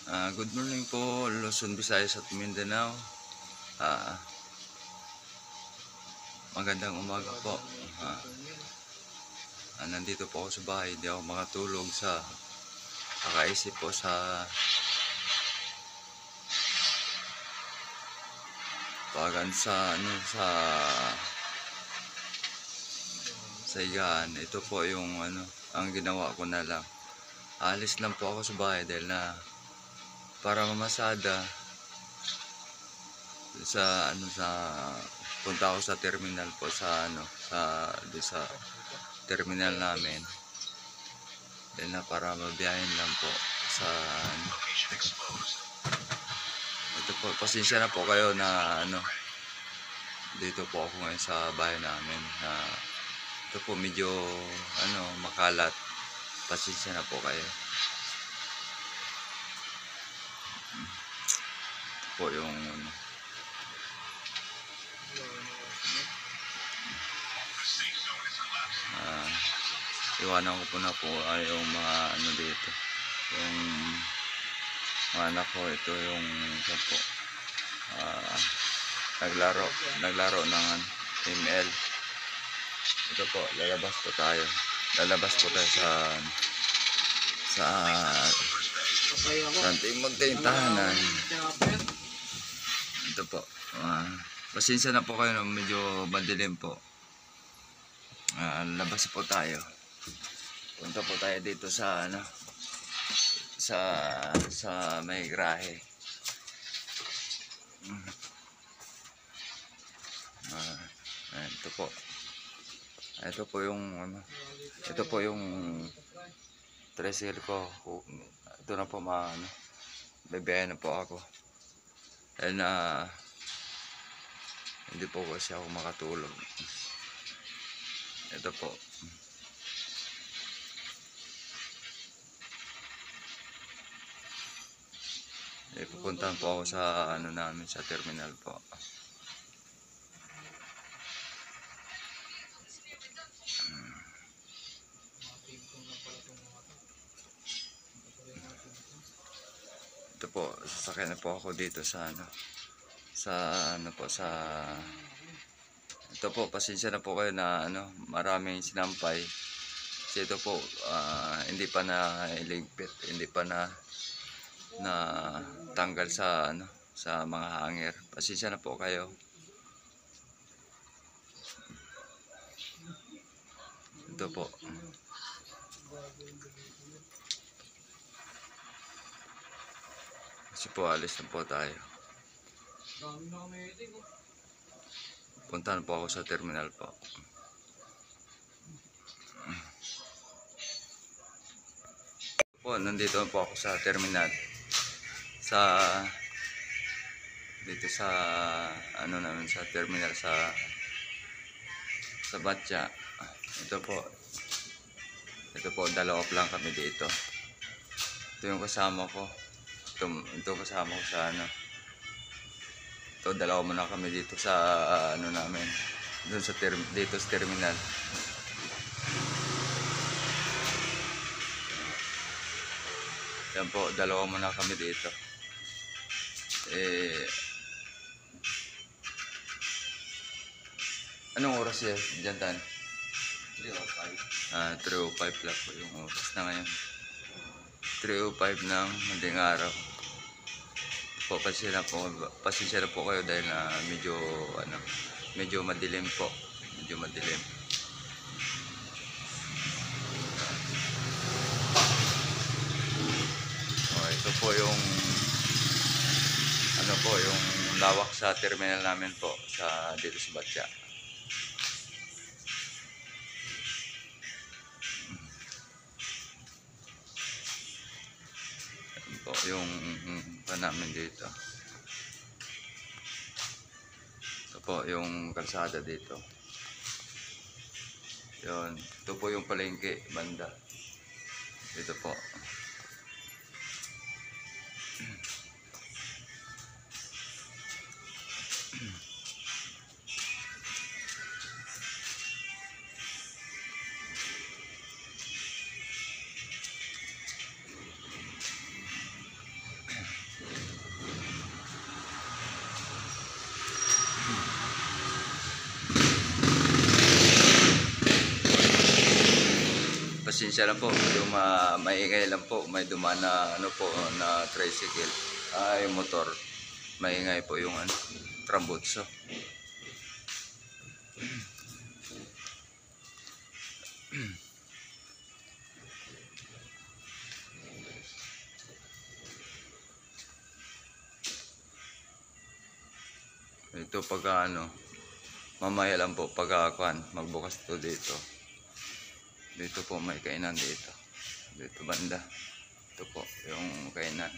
Good morning po, Luzon, Visayas at Mindanao. Ah, Magandang umaga po. Nandito po ako sa bahay, hindi ako makatulog sa kakaisip po sa pagan sa higaan. Ito po yung ang ginawa ko na lang. Alis lang po ako sa bahay dahil na para mamasada sa punta ako sa terminal po sa terminal namin. Dahil na para mabiyahin lang po sa ito po, pasensya na po kayo na dito po ako ngayon sa bahay namin na ito po medyo makalat. Pasensya na po kayo. Ito po yung iwanan ko po na po yung mga dito, yung mga anak ko. Ito yung po naglaro ng ML. Ito po, lalabas po tayo sa Antimog tahanan. Ito po, pasensya na po kayo na medyo madilim po. Labas po tayo, punta po tayo dito sa sa may grahe. Ito po yung tricycle ko. Ito na po bebehan na po ako. And hindi po kasi ako makatulog. Ito po. Pupuntahan po ako sa namin sa terminal po. Ito po, sasakyan na po ako dito sa ito po, pasensya na po kayo na maraming sinampay. Kasi ito po hindi pa na iligpit, hindi pa na tanggal sa sa mga hanger. Pasensya na po kayo. Ito po. Kasi po alis na po tayo. Puntahan po ako sa terminal po. Nandito po ako sa terminal. Dito sa namin sa terminal sa Batya. Ito po, dalawa lang kami dito. Ito yung kasama ko. Ito kasama ko sa Ito, dalawa muna kami dito sa namin. Doon sa dito sa terminal. Yan po, dalawa muna kami dito. Anong oras yan, Tan? 3:05. 3:05 lang po yung oras na ngayon. 3:05 ng madaling araw. Pasensya na po kayo dahil medyo madilim po. Medyo madilim. Ito po yung yung lawak sa terminal namin po dito sa Batya. Ito po yung namin dito. Ito po yung kalsada dito. Yun, ito po yung palengke banda. Ito po. pasensya lang po, yung maingay lang po, may dumaan na ano po na tricycle, ay motor. Maingay po yung ano, trambutso. Ito pag ano, mamaya lang po pag magbukas to dito. Dito po may kainan dito. Dito banda. Ito po yung kainan.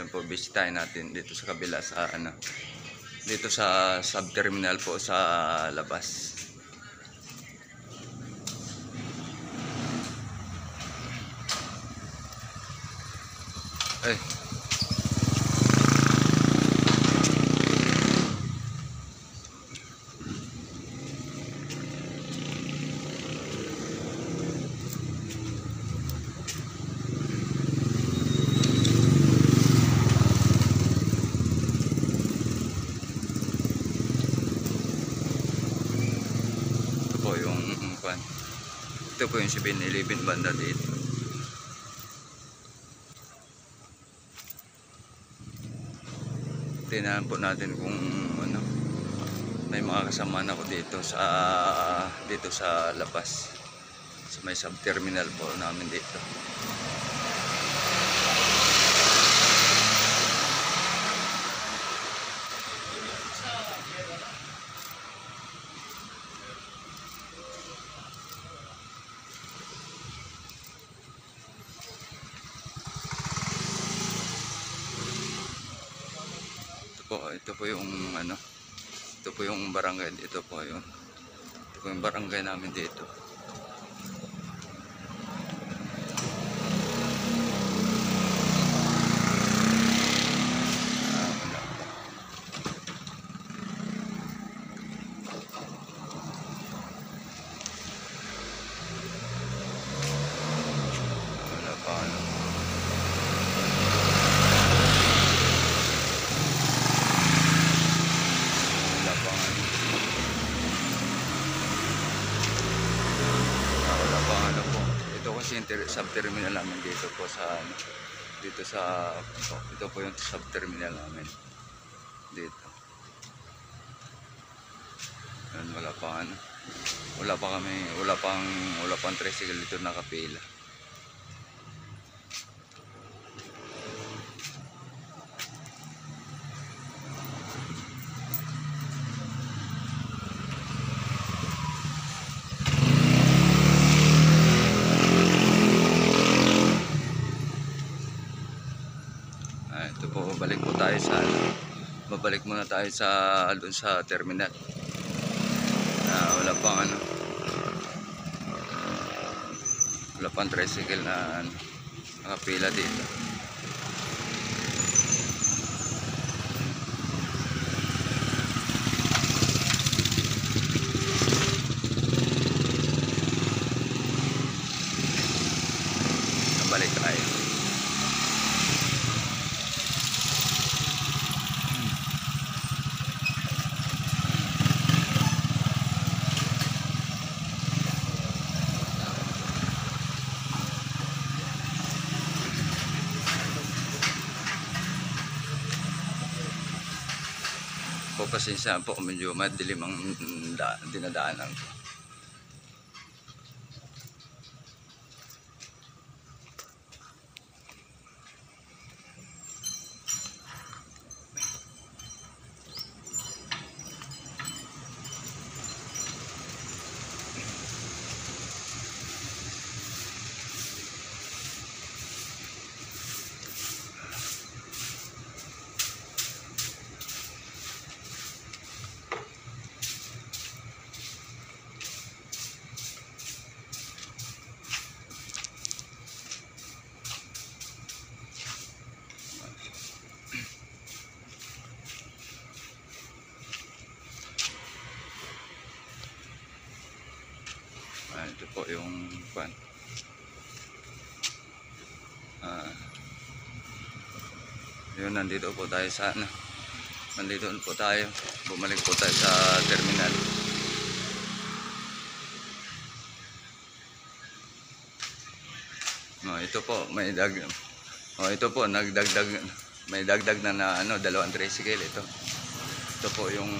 Yan po, bisitahin natin dito sa kabila sa ano. Dito sa subterminal po sa labas. Ay. Ito po yung 7-Eleven banda dito. Tingnan po natin kung ano, may mga kasama na ako dito sa labas. Sa may subterminal po namin dito. Ito po yung ano, ito po yung barangay, ito po yung barangay namin dito. Wala pa ano. Subterminal namin dito po sa ito po yung subterminal namin dito. Yan, wala pang tricycle dito nakapila. Ito po, babalik muna tayo doon sa terminal. Wala pang tricycle na nakapila dito. Balik tayo. Pasensya po kung medyo madilim ang dinadaanan ko. Ito po yung Ah, yun, nandito po tayo sa ano. Nandito po tayo. Bumalik po tayo sa terminal. Ito po, ito po, may dagdag na ano, dalawang tricycle ito. Ito po yung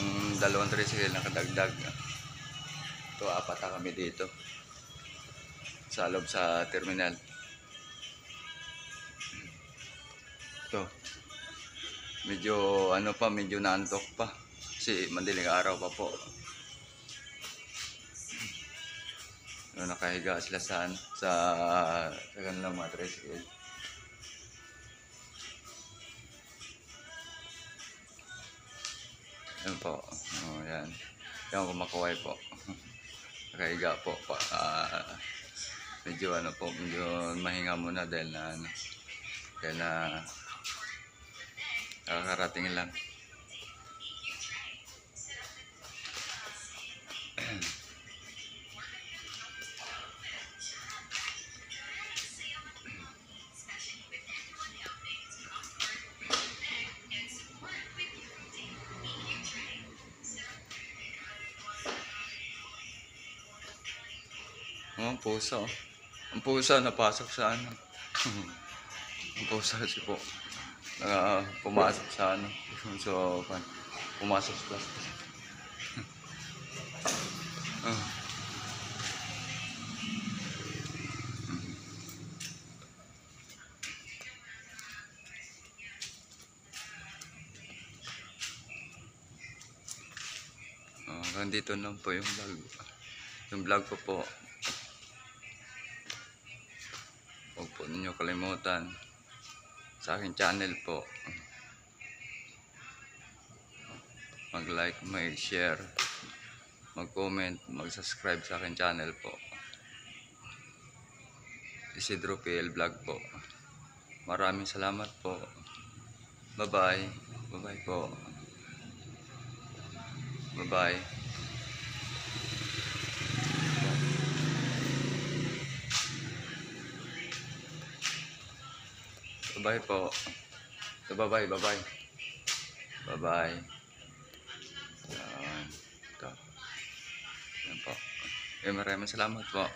dalawang tricycle na kadagdag. Ito, apat na kami dito. Sa loob sa terminal. Ito. Medyo ano pa, medyo naantok pa. Kasi madaling araw pa po. Nakahiga sila sa kanilang mga tricycle. Yan po. Yan. Yan, kumakaway po. Nakahiga po. Medyo ano po, medyo mahinga muna dahil na nakakarating lang. Ang pusa, oh. Ang pusa napasok sa ano. Ang pusa kasi po pumasok sa ano. So, pumasok sa plastic. Hanggang dito lang po yung vlog. Yung vlog ko po. Huwag po ninyo kalimutan sa aking channel po. Mag-like, mag-share, mag-comment, mag-subscribe sa aking channel po. Isidro PL Vlog po. Maraming salamat po. Bye-bye. Bye-bye po. Bye-bye. Bye-bye po. Bye-bye, bye-bye. Bye-bye. Yan. Ito. Yan po. Maraming salamat po.